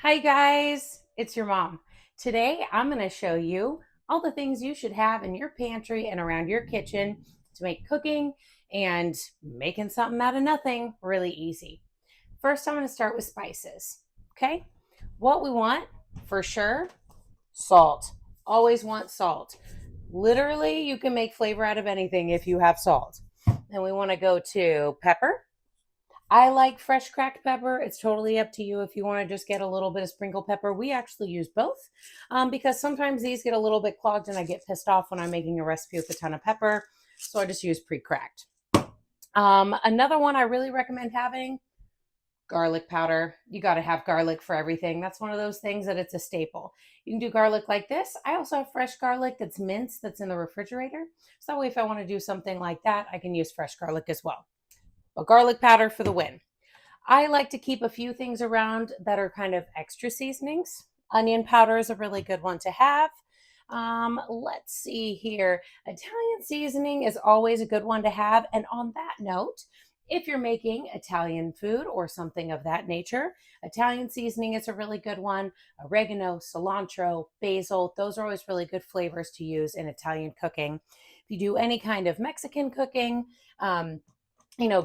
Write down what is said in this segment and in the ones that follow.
Hi guys, it's your mom. Today I'm going to show you all the things you should have in your pantry and around your kitchen to make cooking and making something out of nothing really easy. First, I'm going to start with spices. Okay, what we want for sure, salt. Always want salt. Literally, you can make flavor out of anything if you have salt. Then we want to go to pepper. I like fresh cracked pepper. It's totally up to you if you want to just get a little bit of sprinkle pepper. We actually use both because sometimes these get a little bit clogged and I get pissed off when I'm making a recipe with a ton of pepper. So I just use pre cracked. Another one I really recommend having garlic powder. You got to have garlic for everything. That's one of those things that it's a staple. You can do garlic like this. I also have fresh garlic that's minced that's in the refrigerator. So that way, if I want to do something like that, I can use fresh garlic as well. But garlic powder for the win. I like to keep a few things around that are kind of extra seasonings. Onion powder is a really good one to have. Let's see here. Italian seasoning is always a good one to have. And on that note, if you're making Italian food or something of that nature, Italian seasoning is a really good one. Oregano, cilantro, basil, those are always really good flavors to use in Italian cooking. If you do any kind of Mexican cooking, um,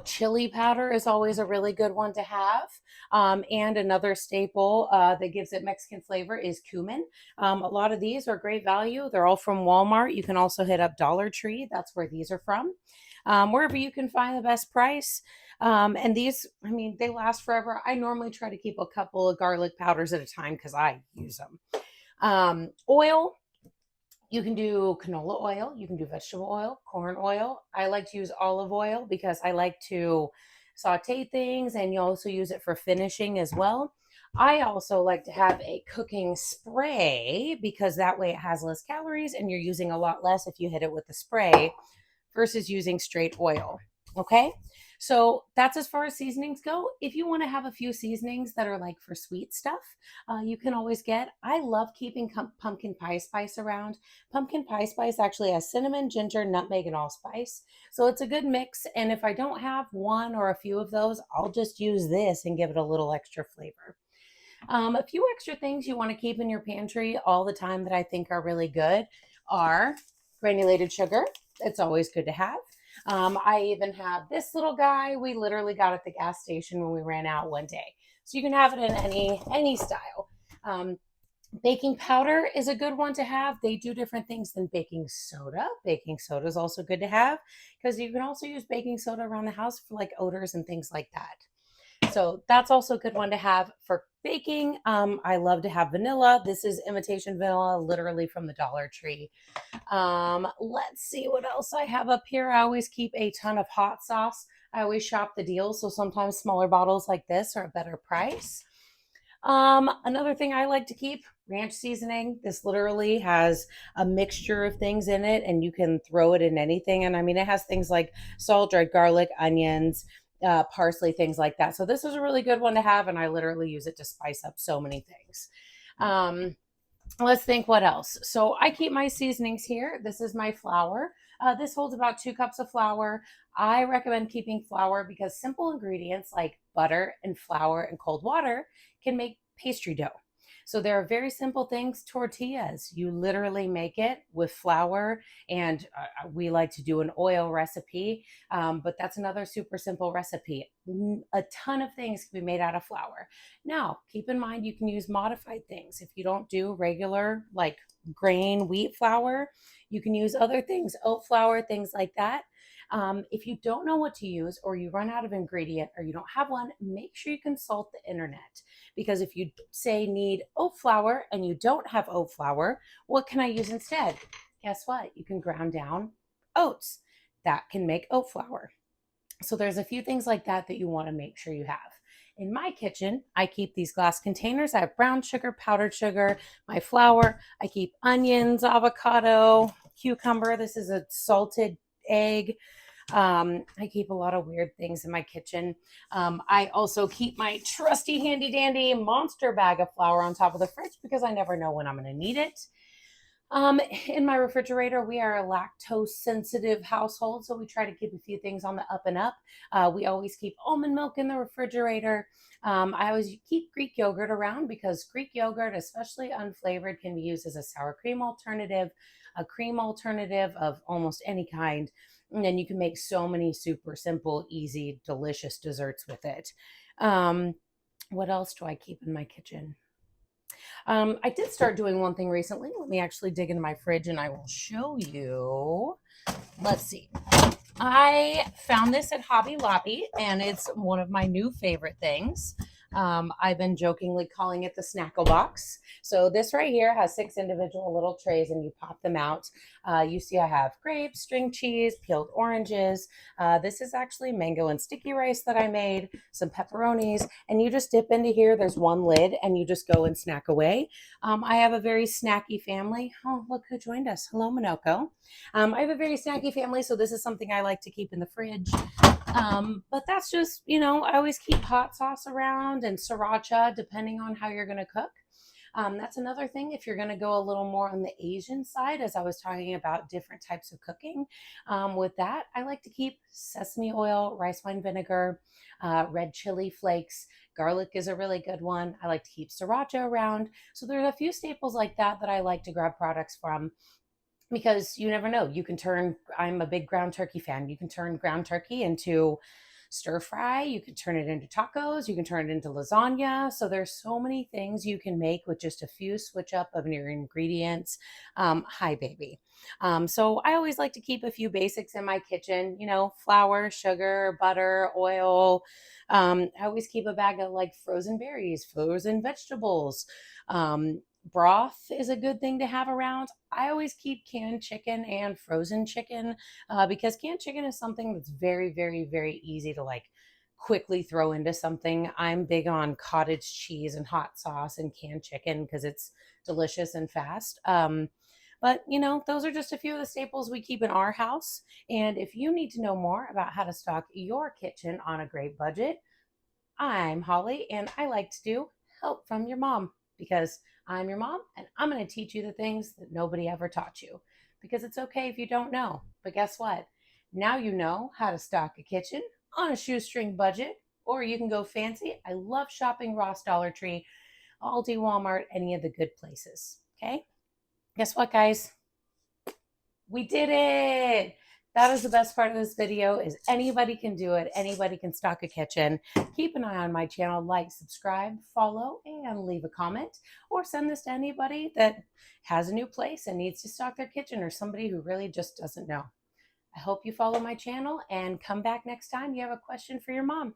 chili powder is always a really good one to have. And another staple that gives it Mexican flavor is cumin. A lot of these are great value. They're all from Walmart. You can also hit up Dollar Tree. That's where these are from. Wherever you can find the best price. And these, they last forever. I normally try to keep a couple of garlic powders at a time because I use them. Oil, you can do canola oil, you can do vegetable oil, corn oil. I like to use olive oil because I like to saute things and you also use it for finishing as well. I also like to have a cooking spray because that way it has less calories and you're using a lot less if you hit it with the spray versus using straight oil. Okay. So that's as far as seasonings go. If you want to have a few seasonings that are like for sweet stuff, you can always get. I love keeping pumpkin pie spice around. Pumpkin pie spice actually has cinnamon, ginger, nutmeg, and allspice. So it's a good mix. And if I don't have one or a few of those, I'll just use this and give it a little extra flavor. A few extra things you want to keep in your pantry all the time that I think are really good are granulated sugar. It's always good to have. I even have this little guy we literally got at the gas station when we ran out one day. So you can have it in any style. Um, Baking powder is a good one to have. They do different things than baking soda. Baking soda is also good to have because you can also use baking soda around the house for like odors and things like that. So that's also a good one to have for baking. I love to have vanilla. This is imitation vanilla, literally from the Dollar Tree. Let's see what else I have up here. I always keep a ton of hot sauce. I always shop the deals, so sometimes smaller bottles like this are a better price. Another thing I like to keep, ranch seasoning. This literally has a mixture of things in it, and you can throw it in anything. And it has things like salt, dried garlic, onions, parsley, things like that. So this is a really good one to have, and I literally use it to spice up so many things. Um, let's think what else. So I keep my seasonings here. This is my flour. This holds about 2 cups of flour. I recommend keeping flour because simple ingredients like butter and flour and cold water can make pastry dough. So there are very simple things. Tortillas, you literally make it with flour, and we like to do an oil recipe, but that's another super simple recipe. A ton of things can be made out of flour. Now, keep in mind you can use modified things. If you don't do regular like grain wheat flour, you can use other things, oat flour, things like that. If you don't know what to use or you run out of ingredient or you don't have one, make sure you consult the internet. Because if you say need oat flour and you don't have oat flour, what can I use instead? Guess what? You can ground down oats. That can make oat flour. So there's a few things like that that you want to make sure you have. In my kitchen, I keep these glass containers. I have brown sugar, powdered sugar, my flour. I keep onions, avocado, cucumber. This is a salted egg. I keep a lot of weird things in my kitchen. I also keep my trusty handy dandy monster bag of flour on top of the fridge because I never know when I'm going to need it. In my refrigerator, we are a lactose sensitive household, so we try to keep a few things on the up and up. We always keep almond milk in the refrigerator. I always keep Greek yogurt around because Greek yogurt, especially unflavored, can be used as a sour cream alternative, a cream alternative of almost any kind. And then you can make so many super simple, easy, delicious desserts with it. Um, what else do I keep in my kitchen? I did start doing one thing recently. Let me actually dig into my fridge and I will show you. Let's see. I found this at Hobby Lobby and it's one of my new favorite things. I've been jokingly calling it the Snackle Box. So this right here has 6 individual little trays and you pop them out. You see I have grapes, string cheese, peeled oranges. This is actually mango and sticky rice that I made, some pepperonis, and you just dip into here. There's one lid and you just go and snack away. I have a very snacky family. Oh, look who joined us. Hello, Minoko. I have a very snacky family, so this is something I like to keep in the fridge. But that's just, I always keep hot sauce around and sriracha depending on how you're going to cook. That's another thing. If you're going to go a little more on the Asian side, as I was talking about different types of cooking, with that, I like to keep sesame oil, rice wine vinegar, red chili flakes. Garlic is a really good one. I like to keep sriracha around. So there's a few staples like that that I like to grab products from because you never know. I'm a big ground turkey fan. You can turn ground turkey into stir fry. You can turn it into tacos. You can turn it into lasagna. So there's so many things you can make with just a few switch up of your ingredients. Hi, baby. So I always like to keep a few basics in my kitchen, flour, sugar, butter, oil. I always keep a bag of like frozen berries, frozen vegetables. Broth is a good thing to have around. I always keep canned chicken and frozen chicken because canned chicken is something that's very, very, very easy to like quickly throw into something. I'm big on cottage cheese and hot sauce and canned chicken because it's delicious and fast. But those are just a few of the staples we keep in our house. And if you need to know more about how to stock your kitchen on a great budget, I'm Holly, and I like to do help from your mom because I'm your mom and I'm going to teach you the things that nobody ever taught you. Because it's okay if you don't know. But guess what? Now you know how to stock a kitchen on a shoestring budget, or you can go fancy. I love shopping Ross, Dollar Tree, Aldi, Walmart, any of the good places. Okay? Guess what, guys? We did it. That is the best part of this video is anybody can do it. Anybody can stock a kitchen. Keep an eye on my channel, like, subscribe, follow, and leave a comment, or send this to anybody that has a new place and needs to stock their kitchen or somebody who really just doesn't know. I hope you follow my channel and come back next time you have a question for your mom.